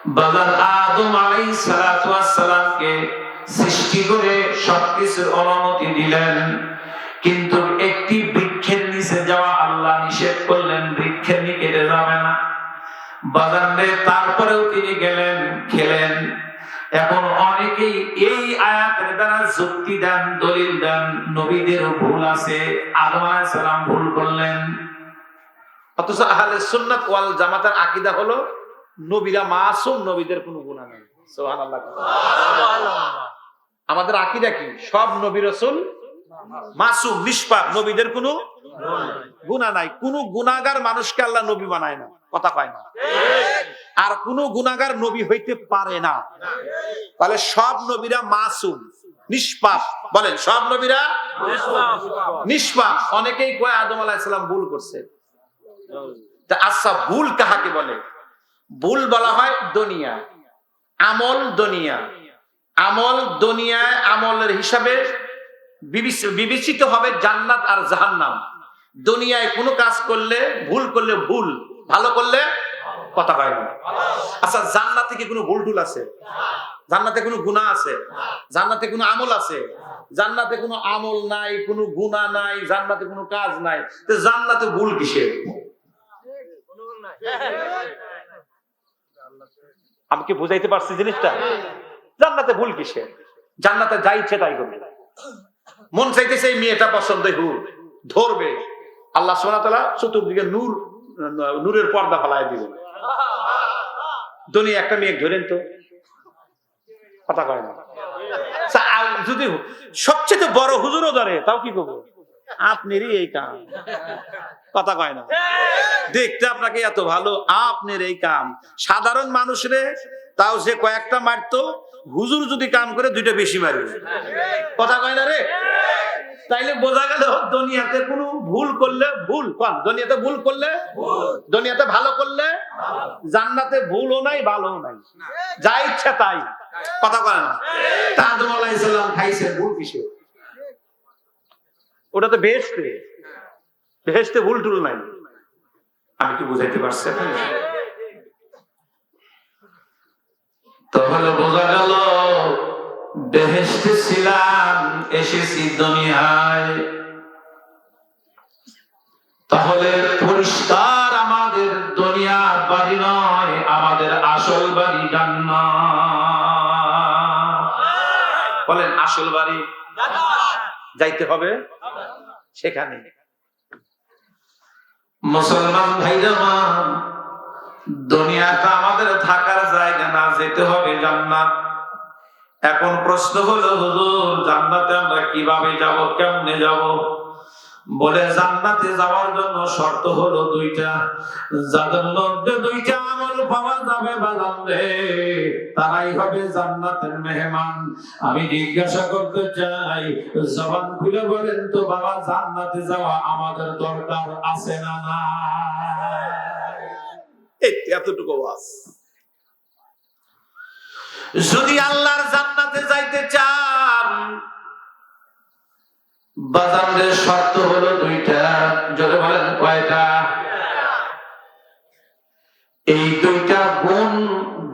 বাজার আদম আলাইহিস সালাতু ওয়াস সালামকে সৃষ্টি করে সবকিছুর অনুমতি দিলেন, কিন্তু একটি বৃক্ষের নিচে যাওয়া আল্লাহ নিষেধ করলেন, বৃক্ষের নিচে যাবে না। বাজারে তারপরেও তিনি গেলেন, খেলেন। এখন অনেকেই এই আয়াতের দ্বারা যুক্তি দেন, দলিল দেন নবীদেরও ভুল আছে, আদম আলাইহিস সালাম ভুল করলেন। অথচ আহলে সুন্নাত ওয়াল জামাতের আকীদা হলো নবীরা মাসুম, নবীদের কোনো গুনাহ নেই। সুবহানাল্লাহ। আমাদের আকীদা কি? সব নবী রাসূল মাসুম, নিষ্পাপ, নবীদের কোনো গুনাহ নাই। কোনো গুনাহগার মানুষকে আল্লাহ নবী বানায় না, কথা কয় না। আর কোনো গুনাহগার নবী হইতে পারে না। তাহলে সব নবীরা মাসুম, নিষ্পাপ। বলেন, সব নবীরা নিষ্পাপ। অনেকেই কয় আদম আলাইহিস সালাম ভুল করছে। আচ্ছা, ভুল কাহাকে বলে? ভুল বলা হয় দুনিয়া, আমল দুনিয়া। আমল দুনিয়ায় আমলের হিসাবে বিবেচিত হবে জান্নাত আর জাহান্নাম। দুনিয়ায় কোনো কাজ করলে, ভুল করলে ভুল, ভালো করলে কথা হয় না। আচ্ছা, জান্নাতে কি কোনো ভুল টুল আছে? জান্নাতে কোনো গুনাহ আছে? জান্নাতে কোনো আমল আছে? জান্নাতে কোনো আমল নাই, কোনো গুনাহ নাই, জান্নাতে কোনো কাজ নাই। তো জান্নাতে ভুল কিসের? আমি কি বুঝাইতে পারছি জিনিসটা? জান্নাতে ভুল কিসের? জান্নাতে যা ইচ্ছে তাই করবে। মন চাইতেছে এই মেয়েটা পছন্দ, ধরবে, আল্লাহ সুবহানাহু ওয়া তাআলা চতুর্দিকে নূরের পর্দা ফেলায় দিবেন। দুনিয়া একটা মেয়ে ধরেন তো, কথা কয় না। যদি সবচেয়ে বড় হুজুরও ধরে, তাও কি করবো? আপনারই এই কাম, কথা কয় না। দেখতে আপনাকে এত ভালো, আপনার এই কাম। সাধারণ মানুষরে তাও সে কয়েকটা মারতো, হুজুর যদি কাম করে দুইটা বেশি মারবে, কথা কয় না রে। তাইলে বোঝা গেল দুনিয়াতে কোনো ভুল করলে ভুল, দুনিয়াতে ভুল করলে, দুনিয়াতে ভালো করলে, জান্নাতে ভুলও নাই ভালোও নাই, যা ইচ্ছা তাই, কথা কয় না। তা আদম আলাইহিস সালাম খাইছে, ভুল কিসে? ওটা তো বেহেশতে, বেহেশতে ভুল টুল নাই। আমি কি বুঝাইতে পারছি? তাহলে বোঝা গেল বেহেশতে ছিলাম, এসেছি দুনিয়ায়। তাহলে পরিষ্কার আমাদের দুনিয়া বাড়ি নয়, আমাদের আসল বাড়ি জান্নাত। বলেন, আসল বাড়ি যাইতে হবে সেখানে। মুসলমান ভাইরা, দুনিয়াটা আমাদের থাকার জায়গা না, যেতে হবে জান্নাত। এখন প্রশ্ন হলো, হুজুর জান্নাতে আমরা কিভাবে যাব, কেমনে যাব? বলে, জান্নাতে যাওয়ার জন্য শর্ত হলো দুইটা। যাদের মধ্যে দুইটা আমল পাওয়া যাবে বাজারে, তারাই হবে জান্নাতের মেহমান। আমি জিজ্ঞাসা করতে চাই, জবান খুলে বলেন তো বাবা, জান্নাতে যাওয়া আমাদের দরকার আছে না না? এতটুকু ওয়াজ। যদি আল্লাহর জান্নাতে যাইতে চান, বাজারের শর্ত হলো দুইটা। যদি বলেন কয়টা? এই দুইটা গুণ,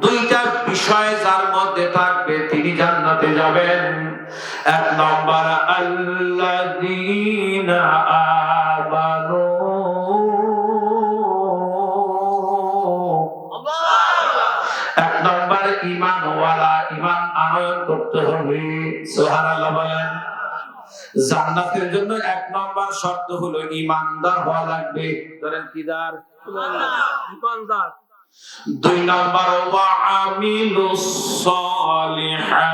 দুইটা বিষয় যার মধ্যে থাকবে তিনি জান্নাতে যাবেন। এক নম্বর, আল্লাযীনা আমানু, এক নম্বর ঈমানওয়ালা, ঈমান আনয়ন করতে হবে। সুবহানাল্লাহ বলেন। জান্নাতের জন্য এক নম্বর শর্ত হলো ঈমানদার হওয়া লাগবে। ধরেন কিদার? ঈমানদার। দুই নম্বর, ওয়া আমিলুস সালিহাত,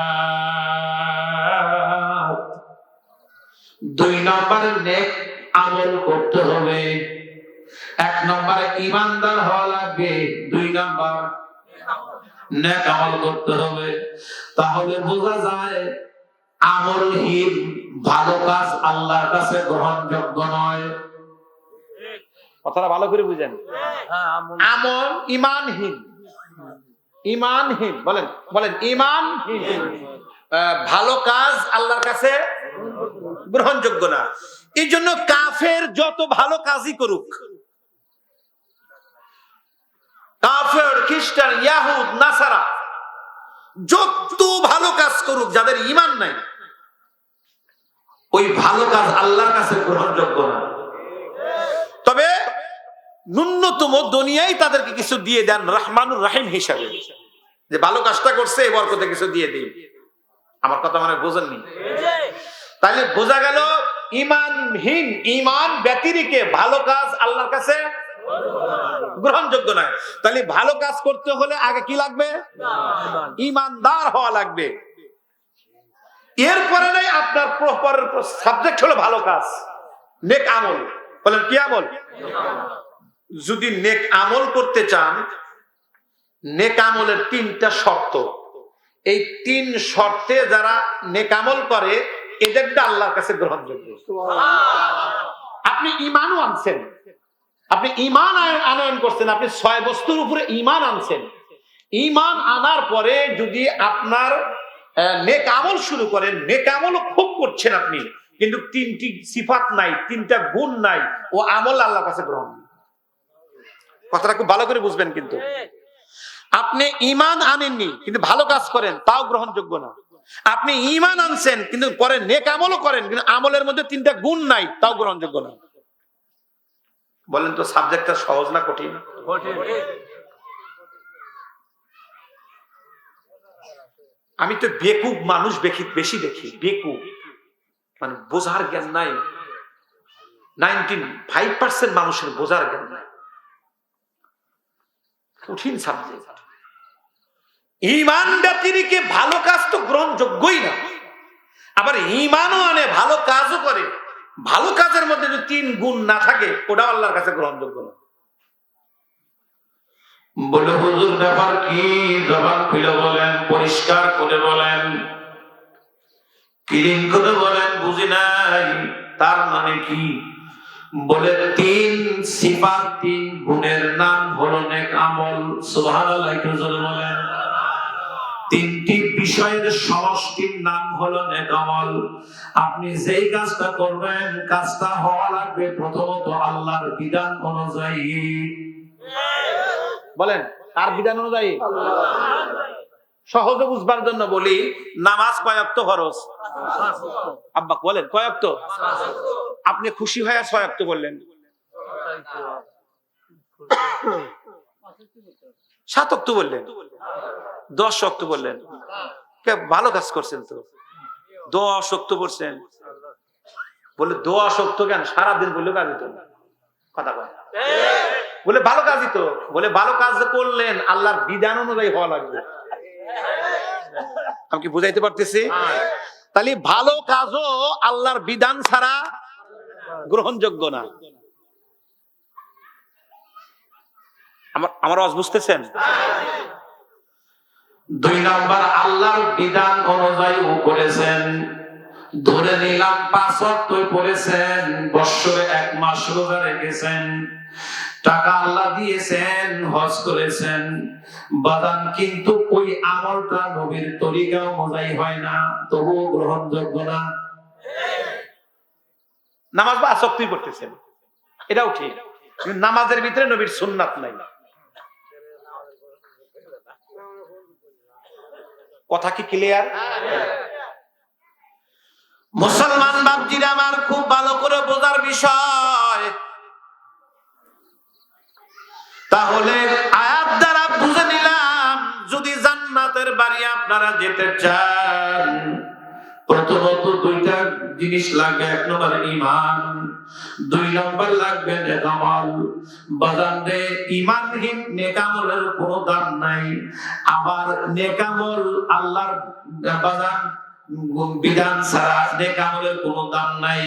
দুই নম্বর নেক আমল করতে হবে। এক নম্বরে ঈমানদার হওয়া লাগবে, দুই নম্বর নেক আমল করতে হবে। তাহলে বোঝা যায় আমলহীন ভালো কাজ আল্লাহর কাছে গ্রহণযোগ্য নয়। কথাটা ভালো করে বুঝেন। আমল ঈমানহীন, ঈমানহীন, বলেন বলেন, ঈমানহীন ভালো কাজ আল্লাহর কাছে গ্রহণযোগ্য না। এই জন্য কাফের যত ভালো কাজই করুক, কাফের কি খ্রিস্টান, ইয়াহুদ, নাসারা যত ভালো কাজ করুক, যাদের ঈমান নাই, ওই ভালো কাজ আল্লাহর কাছে গ্রহণযোগ্য না। তবে ন্যূনতম দুনিয়ায় তাদেরকে কিছু দিয়ে দেন রহমানুর রহিম হিসাবে, যে ভালো কাজটা করছে এই বরকতে কিছু দিয়ে দিই। আমার কথা মানে বোঝেননি? তাহলে বোঝা গেল ঈমানহীন, ঈমান ব্যতিরেকে ভালো কাজ আল্লাহর কাছে গ্রহণযোগ্য নয়। তাহলে ভালো কাজ করতে হলে আগে কি লাগবে? ঈমানদার হওয়া লাগবে। এরপরে নাই আপনার সাবজেক্ট হলো ভালো কাজ, নেক আমল। বলেন কি আমল? যদি নেক আমল করতে চান, নেক আমলের 3টা শর্ত। এই 3 শর্তে যারা নেক আমল করে এদেরটা আল্লাহর কাছে গ্রহণযোগ্য। আপনি ঈমানও আনছেন, আপনি ঈমান আনয়ন করছেন, আপনি 6 বস্তুর উপরে ঈমান আনছেন। ঈমান আনার পরে যদি আপনার নেক আমল শুরু করেন, নেক আমলও খুব করছেন আপনি, কিন্তু 3টি সিফাত নাই, 3টা গুণ নাই, ও আমল আল্লাহর কাছে গ্রহণ। কথাটা খুব ভালো করে বুঝবেন। কিন্তু আপনি ঈমান আনেননি কিন্তু ভালো কাজ করেন, তাও গ্রহণযোগ্য না। আপনি ঈমান আনছেন কিন্তু পরে নেক আমলও করেন, কিন্তু আমলের মধ্যে 3টা গুণ নাই, তাও গ্রহণযোগ্য না। বলেন তো সাবজেক্টটা সহজ না কঠিন? আমি তো বেকুব মানুষ বেশি দেখি। বেকুব মানে বোঝার জ্ঞান নাই। 95% মানুষের বোঝার জ্ঞান নাই। কঠিন সাবজেক্ট। ঈমান ব্যতিরেকে ভালো কাজ তো গ্রহণযোগ্যই না। আবার ঈমানও আনে, ভালো কাজও করে, ভালো কাজের মধ্যে যদি 3 গুণ না থাকে, ওটা আল্লাহর কাছে গ্রহণযোগ্য না। বলে হুজুর ব্যাপার কি? জবান খুলে বলেন, পরিষ্কার করে বলেন, ক্লিন করে বলেন। বুঝি নাই তার মানে কি? বলে 3 সিফাত, 3 গুণের নাম হলো নেক আমল। সুবহানাল্লাহ, একটু জোরে বলেন। 3টি বিষয়ের সমষ্টির নাম হলো নেক আমল। আপনি যেই কাজটা করবেন, কাজটা হওয়া লাগবে প্রথমত আল্লাহর বিধান অনুযায়ী। বলেন আর বিধান অনুযায়ী। সহজে বুঝবার জন্য বলি, নামাজ কয় ওয়াক্ত ফরজ? আব্বা বলেন কয় ওয়াক্ত? আপনি খুশি হয়ে 6 ওয়াক্ত বললেন, 7 ওয়াক্ত বললেন, 10 ওয়াক্ত বললেন। ভালো কাজ করছেন তো। 10 ওয়াক্ত পড়ছেন, বলে 10 ওয়াক্ত কেন? সারাদিন বললে কাজ হতো না। কথা কয় বলে ভালো কাজই তো। বলে ভালো কাজ করলেন, আল্লাহর বিধান অনুযায়ী হওয়া লাগবে। আমি কি বুঝাইতে পারতেছি? তাহলে ভালো কাজও আল্লাহর বিধান ছাড়া গ্রহণযোগ্য না। আমার আওয়াজ বুঝতেছেন? 2 নাম্বার, আল্লাহর বিধান অনুযায়ী করেছেন। ধরে নিলাম 5 ওয়াক্ত পড়েছেন, বৎসরে 1 মাস রোজা রেখেছেন, টাকা আল্লাহ দিয়েছেন, হজ করেছেন, বাদান কিন্তু ওই আমলটা নবীর তরিকা অনুযায়ী হয় না, তবুও গ্রহণযোগ্য না। নামাজ 5 ওয়াক্তই পড়তেছেন, এটাও ঠিক, কিন্তু নামাজের ভিতরে নবীর সুন্নাত নাই। কথা কি ক্লিয়ার? মুসলমান বাপজিরা আমার, খুব ভালো করে বোঝার বিষয়। তাহলে আয়াত দ্বারা বুঝে নিলাম, যদি জান্নাতের বাড়ি আপনারা যেতে চান, প্রথমত 2টা জিনিস লাগবে। 1 নম্বর ঈমান, 2 নম্বর লাগবে নেক আমল। বাজারে ঈমানহীন নেক আমলের কোনো দাম নাই। আবার নেক আমল আল্লাহর বাজান বিধান ছাড়া নেক আমলের কোনো দাম নাই।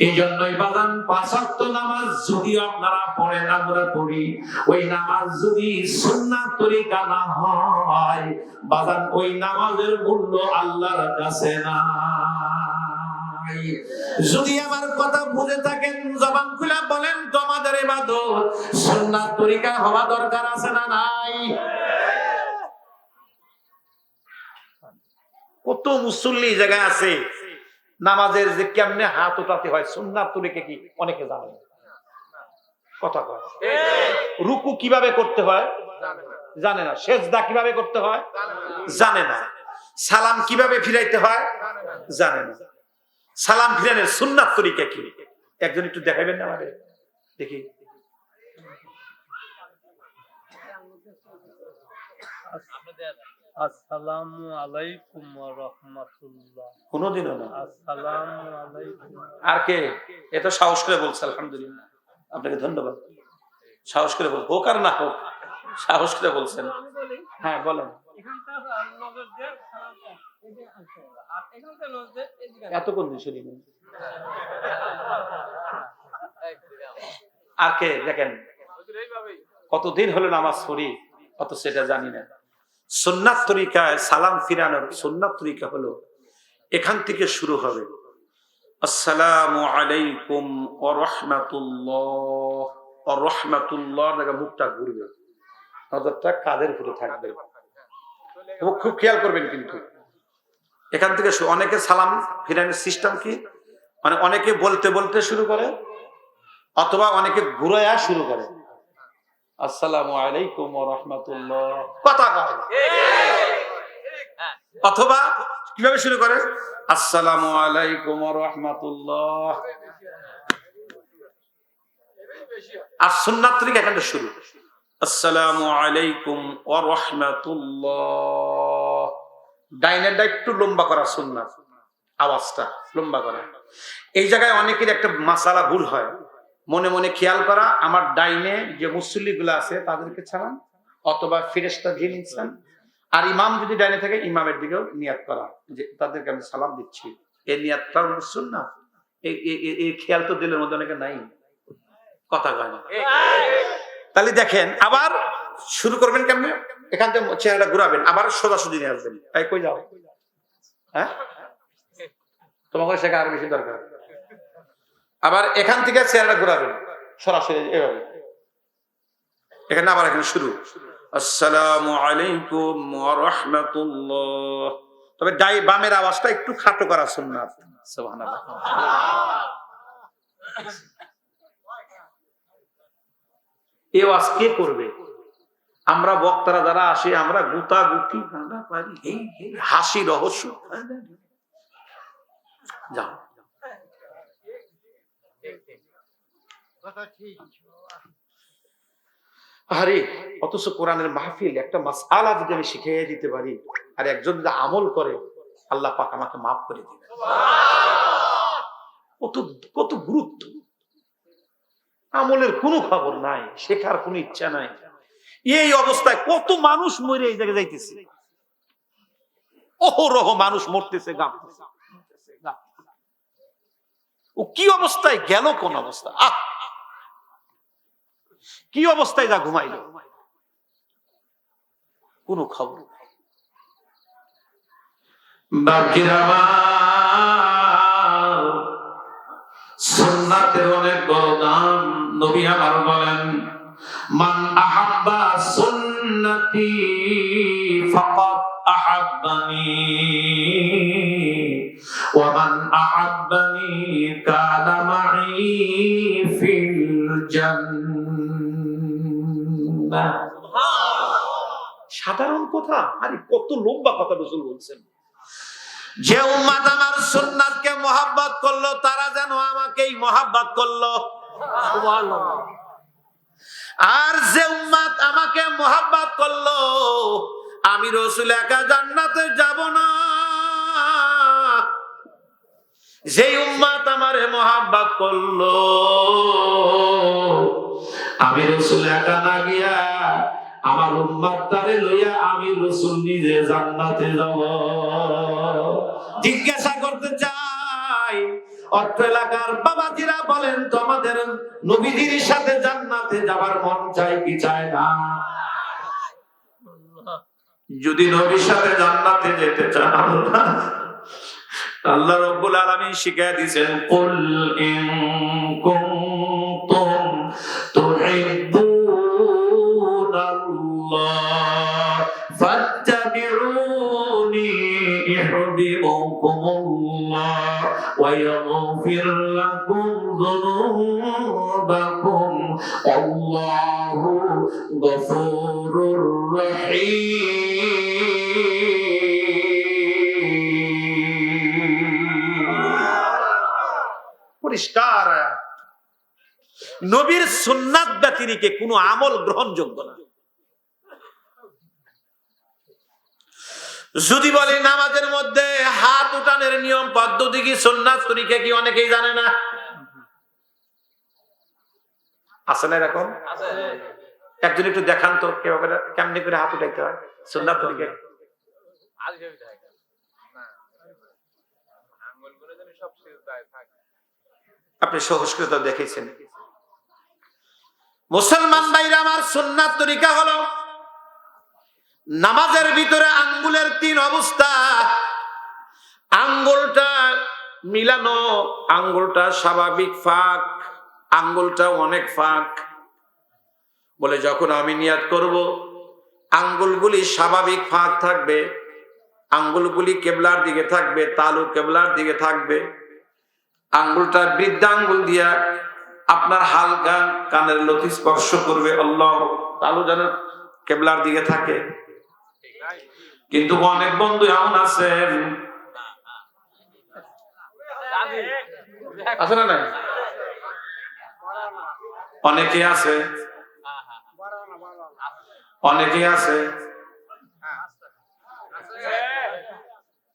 এই জন্যই বাজান 5 ওয়াক্ত নামাজ যদি আপনারা পড়েন, আমরা পড়ি, ওই নামাজ যদি সুন্নাত তরিকা না হয়, বাজান ওই নামাজের মূল্য আল্লাহর কাছে নাই। যদি আমার কথা বুঝে থাকেন, জবান খুলে বলেন, তোমাদের ইবাদত সুন্নাত তরিকা হওয়া দরকার আছে না নাই? কত মুসল্লি জায়গায় আছে, নামাজের যে কেমনে হাত উঠাতে হয় সুন্নাত তরিকা কি অনেকে জানে না। কথা কয় রুকু কিভাবে করতে হয় জানে না। সেজদা কিভাবে করতে হয় জানে না। সালাম কিভাবে ফিরাইতে হয় জানে না। সালাম ফিরানোর সুন্নাত তরিকা কি একজন একটু দেখাইবেন না আমাদের? দেখি। আসসালামু আলাইকুম ওয়া রাহমাতুল্লাহ। কোনোদিনও না। আসসালামু আলাইকুম। আর কে? এত সাহস করে বলছে, আলহামদুলিল্লাহ, আপনাকে ধন্যবাদ। সাহস করে বল, হোক আর না হোক, সাহস করে বলছেন। হ্যাঁ বলেন। এতক্ষণ শুনি না। আর কে দেখেন, কতদিন হলো নামাজ পড়ি অত সেটা জানি না। সুন্নাত তরিকায় সালাম ফিরানোর সুন্নাত তরিকা হলো এখান থেকে শুরু হবে, আসসালামু আলাইকুম ওয়া রাহমাতুল্লাহ। ওয়া রাহমাতুল্লাহ দেখে মুখটা ঘুরবে, নজরটা কাঁধের উপরে থাকবে এবং খুব খেয়াল করবেন। কিন্তু এখান থেকে অনেকে সালাম ফিরানোর সিস্টেম কি, মানে অনেকে বলতে বলতে শুরু করে অথবা অনেকে ঘুরাইয়া শুরু করে, আসসালামু আলাইকুম ওয়া রাহমাতুল্লাহ, কথা কয় না। অথবা কিভাবে শুরু করে, আসসালামু আলাইকুম ওয়া রাহমাতুল্লাহ। আর সুন্নাত তরিকা এখান থেকে শুরু, আসসালামু আলাইকুম ওয়া রাহমাতুল্লাহ। ডাইনেরটা একটু লম্বা করা সুন্নাত, আওয়াজটা লম্বা করা। এই জায়গায় অনেকের একটা মাসালা ভুল হয়, মনে মনে খেয়াল করা আমার ডাইনে যে মুসল্লি গুলো আছে তাদেরকে ছাড়ান, অথবা ফেরেশতা যে নিচ্ছেন, আর ইমাম যদি ডাইনে থাকে ইমামের দিকেও নিয়াত করা যে তাদেরকে আমি সালাম দিচ্ছি। এই নিয়াতটা সুন্নাত। এই খেয়াল তো দিলের মধ্যে অনেকে নাই, কথা কয় না। তাহলে দেখেন আবার শুরু করবেন কেমনে, এখান থেকে চেহারাটা ঘুরাবেন, আবার সোজাসুজি নিয়ে আসবেন। তাই কই যাও, হ্যাঁ তোমাকে শেখা আরো বেশি দরকার। আবার এখান থেকে চেহারাটা ঘুরাবেন সরাসরি এভাবে, এখানে আবার এখানে শুরু, আসসালামু আলাইকুম ওয়া রাহমাতুল্লাহ। তবে বামের আওয়াজটা একটু খাটো করা সুন্নাত। সুবহানাল্লাহ। এই আওয়াজ কে করবে? আমরা বক্তারা যারা আসে আমরা গুতা গুতি হাসি রহস্য যাও। আরে অথচ কোরআনের মাহফিল একটা মাসআলা যদি আমি শিখিয়ে দিতে পারি আর একজন যদি আমল করে, আল্লাহ পাক আমাকে মাফ করে দিবেন। কত কত গুরুত্ব। আমলের কোনো খবর নাই, শেখার কোনো ইচ্ছা নাই। এই অবস্থায় কত মানুষ মরে এই জায়গায় যাইতেছে, অহরহ মানুষ মরতেছে, ও কি অবস্থায় গেল, কোন অবস্থা, কি অবস্থায় যা ঘুমাইল, কোন খবর। সুন্নাতের অনেক বড় দাম। নবী আমার বলেন, মান আহাব্বা সুন্নতি ফাকাদ আহাব্বানি ওয়া মান আহাব্বানি কানা মাই ফিল জান্নাহ। সাধারণ কথা, আরে কত লম্বা কথা রাসূল বলছেন। যে উম্মত আমার সুন্নাতকে মহব্বত করলো তারা যেন আমাকেই মহব্বত করলো, সুবহানাল্লাহ। আর যে উম্মত আমাকে মহব্বত করলো, আমি রাসূল একা জান্নাতে যাব না। যে উম্মত আমারে মহব্বত করলো, আমি রাসূল একা না গিয়া আমার উম্মত তারে লইয়া আমি রাসূল নিজে জান্নাতে যাব। জিজ্ঞাসা করতে চাই, অর্থ এলাকার বাবাজিরা বলেন তো, আমাদের নবীজির সাথে জান্নাতে যাবার মন চাই কি চায় না? যদি নবীর সাথে জান্নাতে যেতে চান, আল্লাহ রাব্বুল আলামিন শিখায় দিয়েছেন, কুল ইন কুনতুম তুহিব্বুনাল্লাহ ফাত্তাবিউনি ইউহিব্বুকুমুল্লাহ ওয়া ইয়াগফির লাকুম যুনুবাকুম আল্লাহু গফুরুর পরিষ্কার আয়াত। নবীর সুন্নাত ব্যতিরেকে কোনো আমল গ্রহণযোগ্য না। যদি বলি নামাজের মধ্যে হাত উঠানের নিয়ম পদ্ধতি কি, সুন্নাত তরিকা কি, অনেকেই জানে না। আছে না এরকম? একজন একটু দেখান তো কেমনি করে হাত উঠাইতে হয় সুন্নাত তরিকা। আপনি সহজকৃত দেখেছেন। মুসলমান ভাইরা আমার, সুন্নাত তরিকা হলো নামাজের ভিতরে আঙ্গুলের 3 অবস্থা। আঙ্গুলটা মিলানো, আঙ্গুলটা স্বাভাবিক ফাঁক, আঙ্গুলটা অনেক ফাঁক। বলে যখন আমি নিয়াত করব, আঙ্গুলগুলি স্বাভাবিক ফাঁক থাকবে, আঙ্গুলগুলি কেবলার দিকে থাকবে, তালু কেবলার দিকে থাকবে। আঙ্গুলটা বৃদ্ধাঙ্গুল দিয়া আপনার হালকা কানের লতি স্পর্শ করবে, আল্লাহ, তালু যেন কেবলার দিকে থাকে। কিন্তু অনেক বন্ধু এমন আছেন, আছে না? অনেকে আছে, অনেকে আছে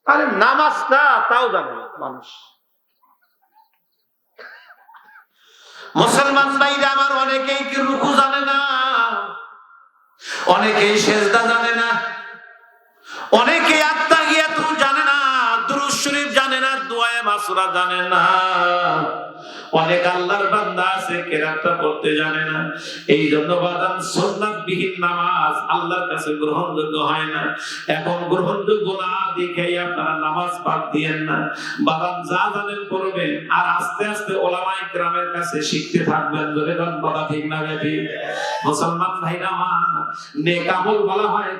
আরে নামাজটা তাও জানে না মানুষ। মুসলমান ভাইরা আমার, অনেকেই কি রুকু জানে না, অনেকেই সেজদা জানে না, অনেকেই আত্তাহিয়াত জানে না, দুরূদ শরীফ জানে না, দোয়ায়ে মাসুরা জানে না। অনেক আল্লাহর বান্দা আছে কেরাতটা পড়তে জানে না। এই জন্য বাদান সুন্নাত বিহীন নামাজ আল্লাহর কাছে গ্রহণযোগ্য হয় না। এখন গ্রহণযোগ্য না দেখেই আপনারা নামাজ বাদ দিয়েন না। বাদান যা জানেন করবেন, আর আস্তে আস্তে ওলামায়ে কেরামের কাছে শিখতে থাকবেন। ধরে কোন কথা ঠিক না বেঠি? মুসলমান ভাইরা আমার, নেক আমল বলা হয়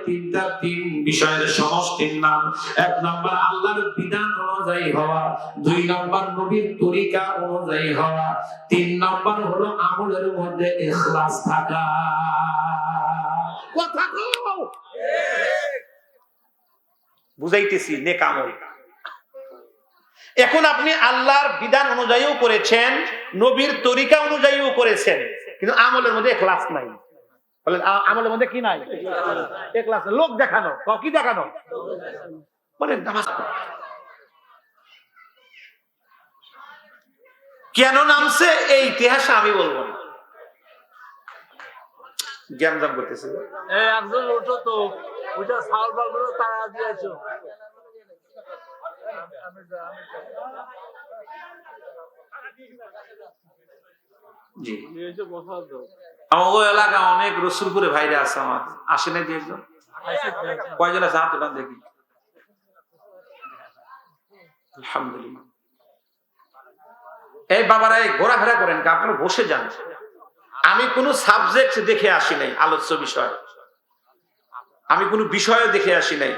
3 বিষয়ের সমষ্টির নাম। 1 নম্বর আল্লাহর বিধান অনুযায়ী হওয়া, 2 নম্বর নবীর তরিকা অনুযায়ী হওয়া, 3 নম্বর হলো আমলের মধ্যে ইখলাস থাকা। কথা কও, বুঝাইতেছি নেক আমল। এখন আপনি আল্লাহর বিধান অনুযায়ীও করেছেন, নবীর তরিকা অনুযায়ীও করেছেন, কিন্তু আমলের মধ্যে ইখলাস নাই। বলেন আমলের মধ্যে কি নাই? ইখলাস। লোক দেখানো, কি দেখানো? বলেন নামাজ কেন নামছে এই ইতিহাস আমি বলবো না, জ্ঞানজাম করতেছে। একজন ওঠো তো, ওইটা সাউল বালগুলো তারা দিয়েছো। জি, আমাদের এলাকা অনেক রসুলপুরে ভাইরা আছে, আমার আসে নাই দিয়ে একজন, কয়জন আছে হাত উঠান দেখি। আলহামদুলিল্লাহ। এই বাবারা এই ঘোরাফেরা করেন, আপনারা বসে যান। আমি কোনো সাবজেক্ট দেখে আসি নাই, আলোচ্য বিষয় আমি কোনো বিষয় দেখে আসি নাই।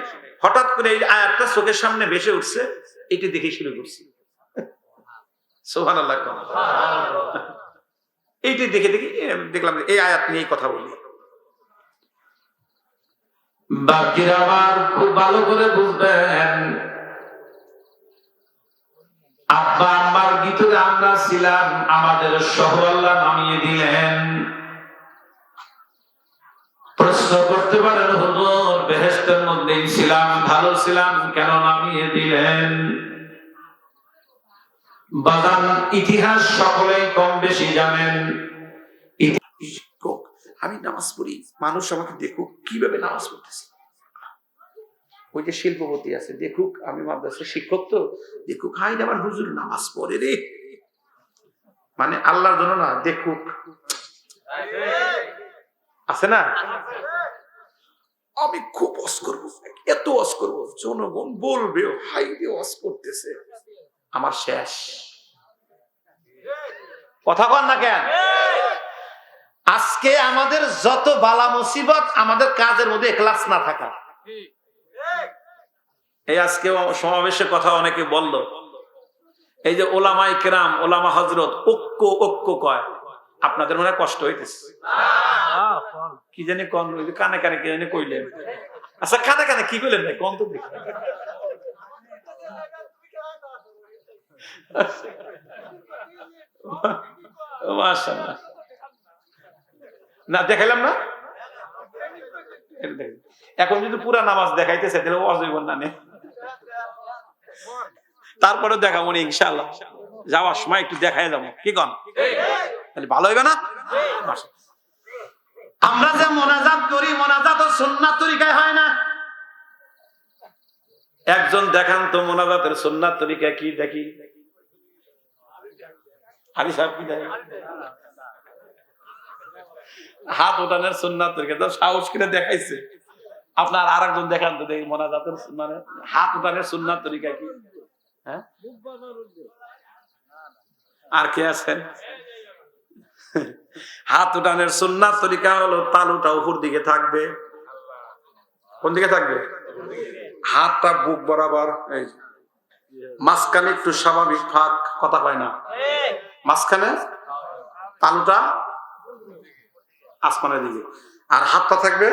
হঠাৎ করে এই আয়াতটা চোখের সামনে ভেসে উঠছে, এটি দেখে শুরু করছি। সুবহানাল্লাহ। এইটি দেখে দেখলাম এই আয়াত নিয়ে কথা বলি। বাকিরা আমার খুব ভালো করে বুঝবেন, আব্বা আম্মার ভিতরে আমরা ছিলাম, আমাদের সহ আল্লাহ নামিয়ে দিলেন। প্রশ্ন করতে পারেন, হুজুর বেহেশতের মধ্যেই ছিলাম, ভালো ছিলাম, কেন নামিয়ে দিলেন? বাদান ইতিহাস সকলেই কম বেশি জানেন। আমি নামাজ পড়ি, মানুষ আমাকে দেখুক কিভাবে নামাজ পড়তেছি। ওই যে শিল্পপতি আছে, দেখুক আমি মাদ্রাসার শিক্ষক, তো দেখুক হাই আমার হুজুর নামাজ পড়ে রে, মানে আল্লাহর জন্য না, দেখুক। আছে না? আমি খুব ওয়াজ করবো, এত ওয়াজ করবো, জনগণ বলবে হাই রে ওয়াজ করতেছে, আমার শেষ। কথা কন না কেন? আজকে আমাদের যত বালা মুসিবত, আমাদের কাজের মধ্যে ইখলাস না থাকা। এই আজকে সমাবেশে কথা অনেকে বলল, এই যে ওলামায়ে কেরাম, ওলামা হযরত ঐক্য ঐক্য কয়, আপনাদের মনে হয় কষ্ট হইতেছে কি জানি কন কানে কানে কি জানি কইলেন আচ্ছা কানে কানে কি কইলেন ভাই কন তো দেখি মাশাআল্লাহ না দেখাইলাম না এখন যদি পুরা নামাজ দেখাইতেছে তাহলে অজৈব না নে তারপরে দেখাবো না ইনশাআল্লাহ যাওয়ার সময় একটু দেখাই যাবো কি কন তাহলে ভালো হইবে না আমরা যে মোনাজাত করি মোনাজাত সুন্নাত তরিকায় হয় না একজন দেখান তো মোনাজাতের সুন্নাত তরিকা কি দেখি আলী সাহেব কি দেখে হাত ওঠানোর সুন্নাত তরিকা তো সাহস করে দেখাইছে আপনার আর একজন দেখান তো দেখি মোনাজাতের মানে হাত ওঠানোর সুন্নাত তরিকা কি হ্যাঁ আর কে আছেন হাত উঠানের সুন্নাত তরিকা হলো তালুটা উপর দিকে থাকবে কোন দিকে থাকবে হাতটা বুক বরাবর এই মাঝখানে একটু স্বাভাবিক ফাঁক কথা কয় না মাঝখানে তালুটা আসমানের দিকে আর হাতটা থাকবে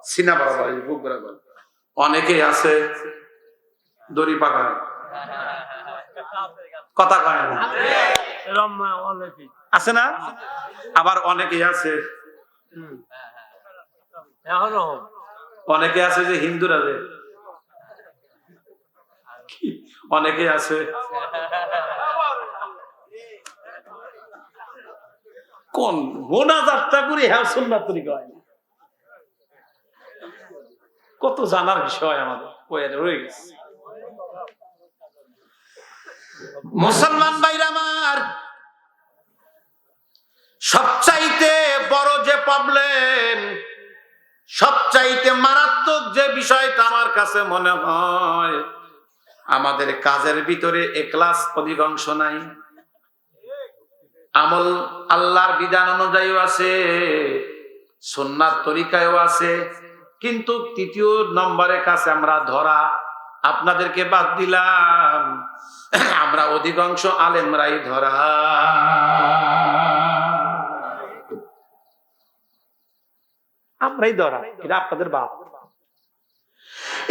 সিনা বরাবর বুক বরাবর অনেকেই আছে দড়ি পাকায় কথা কয় না আছে না আবার অনেকেই আছে অনেকে আছে যে হিন্দুরা যে অনেকে আছে কোন মোনাজাতটা করে হ্যাঁ সুন্নাত তরিকা হয় না কত জানার বিষয় আমাদের রয়ে গেছে মুসলমান ভাইরা আমার সবচাইতে বড় যে প্রবলেম সবচাইতে মারাত্মক যে বিষয়টা আমার কাছে মনে হয় আমাদের কাজের ভিতরে ইখলাস অধিকাংশ নাই আমল আল্লাহর বিধান অনুযায়ীও আছে সুন্নাত তরিকায়ও আছে কিন্তু তৃতীয় নম্বরের কাছে আমরা ধরা আপনাদেরকে বাদ দিলাম আমরা অধিকাংশ আলেমরাই ধরা আমরাই ধরা এটা আপনাদের বাপ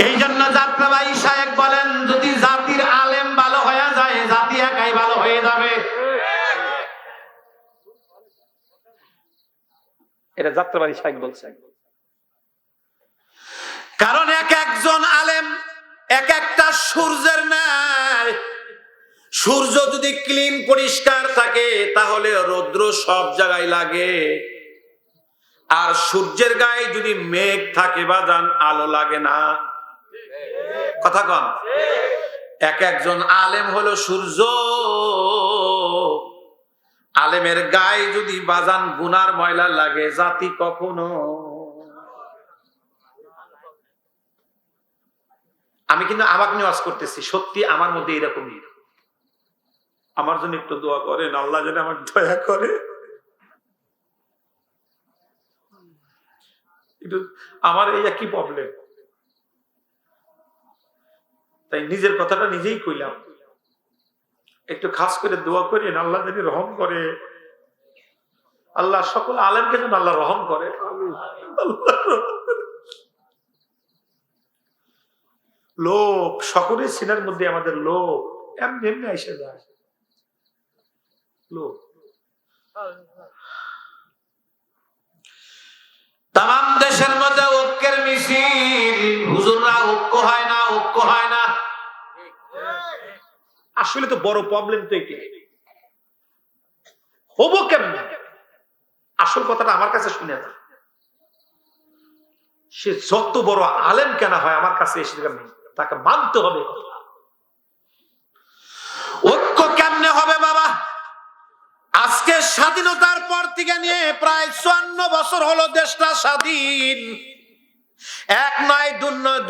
এই জন্য যাত্রাবাড়ি সাহেব বলেন যদি জাতির আলেম ভালো হয়ে যায় জাতি একাই ভালো হয়ে যাবে এটা যাত্রাবাড়ি সাহেব বলছেন কারণ এক একজন আলেম এক একটা সূর্যের ন্যায় সূর্য যদি ক্লিন পরিষ্কার থাকে তাহলে রৌদ্র সব জায়গায় লাগে আর সূর্যের গায়ে যদি মেঘ থাকে বাজান আলো লাগে না কথা কন এক একজন আলেম হলো সূর্য আলেমের গায়ে যদি বাজান গুনার ময়লা লাগে জাতি কখনো আমি কিন্তু আমাকে নিয়ে ওয়াজ করতেছি সত্যি আমার মধ্যে এরকমই আমার জন্য একটু দোয়া করেন আল্লাহ যেন আমার দয়া করে আমার এই একই প্রবলেম তাই নিজের কথাটা নিজেই কইলাম একটু খাস করে দোয়া করেন আল্লাহ যদি রহম করে আল্লাহ সকল আলেমকে যেন আল্লাহ রহম করে লোভ সকলের সিনার মধ্যে আমাদের লোভ এমনি এমনি এসে যায় লোভ তাম দেশের মধ্যে ঐক্যের মিছিল হুজুররা ঐক্য হয় না ঐক্য হয় না আসলে তো বড় প্রবলেম তো এটাই হবো কেমন আসল কথাটা আমার কাছে শুনে না সে যত বড় আলেম কেন হয় আমার কাছে এসে তাকে মানতে হবে ঐক্য কেমনে হবে বাবা আজকে স্বাধীনতার পর থেকে নিয়ে প্রায় 54 বছর হলো দেশটা স্বাধীন এক নয়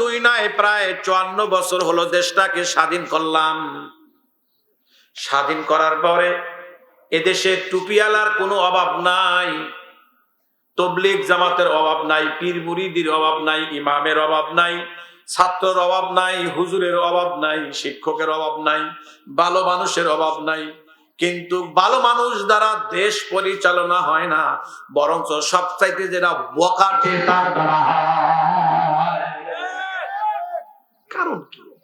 দুই নয় প্রায় 54 বছর হলো দেশটাকে স্বাধীন করলাম স্বাধীন করার পরে এদেশে টুপিওয়ালার কোনো অভাব নাই তবলিগ জামাতের অভাব নাই পীর মুরিদির অভাব নাই ইমামের অভাব নাই ছাত্রের অভাব নাই হুজুরের অভাব নাই শিক্ষকের অভাব নাই ভালো মানুষের অভাব নাই কিন্তু ভালো মানুষ দ্বারা দেশ পরিচালনা হয় না, বরঞ্চ সবচাইতে যেটা বোকাটে তার দ্বারা হয়। কারণ কি?